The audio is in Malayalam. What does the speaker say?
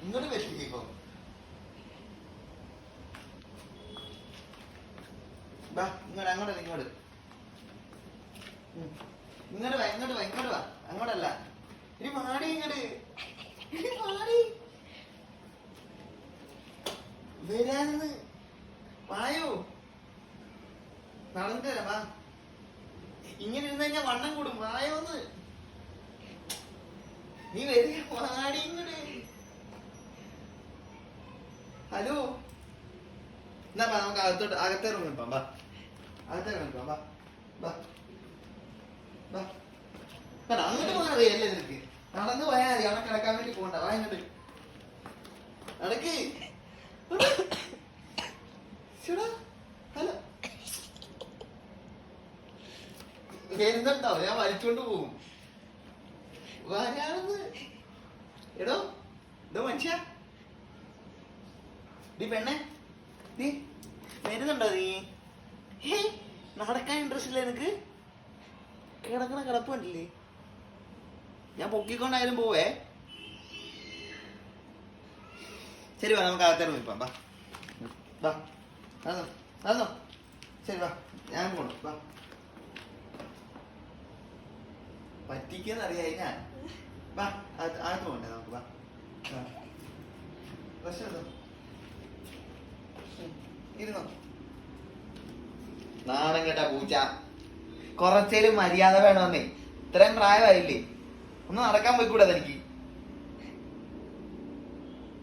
ഇങ്ങോട്ട് പറ്റില്ലേ ഇപ്പൊ? വാ ഇങ്ങോട്ട്, അങ്ങോട്ടല്ല ഇങ്ങോട്ട്. ഇങ്ങോട്ട് വാ, ഇങ്ങോട്ട് വാ, ഇങ്ങോട്ട് വാ. അങ്ങോട്ടല്ല, ഇനി മാടി ഇങ്ങോട്ട്. മാടി വരാന്ന്. വായോ നടന്നിട്ട് തരാം. വാ, ഇങ്ങനെ ഇരുന്ന് കഴിഞ്ഞാൽ വണ്ണം കൂടും. വായോന്ന് നീ വരിക. മാടി ഇങ്ങോട്ട്. ഹലോ എന്നാ നമുക്ക് അകത്തെ റൂമിൽ പോവാം. വാ, അകത്തെ റൂമിൽ പോവാം. വാ വാ വാ. അങ്ങോട്ട് പോകാൻ അറിയാല്ലേ നിനക്ക്? നടന്നു പോയാൽ മതി. അവിടെ കിടക്കാൻ വേണ്ടി പോകണ്ട. വാ ഇങ്ങോട്ട് നടക്ക്. ഹലോ വരുന്നുണ്ടോ? ഞാൻ വലിച്ചോണ്ട് പോവും. വരാണെന്ന്. എടോ ഇതോ മനുഷ്യ, നീ പെണ്ണെ, നീ വരുന്നുണ്ടോ? നീ നടക്കാൻ ഇൻട്രസ്റ്റ് ഇല്ല നിനക്ക്? കിടക്കണ കിടപ്പ് കണ്ടില്ലേ? ഞാൻ പൊക്കിക്കൊണ്ടായാലും പോവേ. ശരി വാ, നമുക്ക് അകത്തേക്ക് പോയിപ്പാ. വാ വാ, അതോ അതോ. ശരി വാ, ഞാൻ പോണു. വാ, പറ്റിക്കെന്നറിയായി ഞാൻ. വാ, അകത്ത് പോണ്ടേ നമുക്ക്? വാ, പ്രശ്നം ഇരുന്നോ. നാണം കേട്ടാ പൂച്ച. കുറച്ചേലും മര്യാദ വേണമെന്നേ. ഇത്രയും പ്രായമായില്ലേ, ഒന്ന് നടക്കാൻ പോയിക്കൂടാ തനിക്ക്?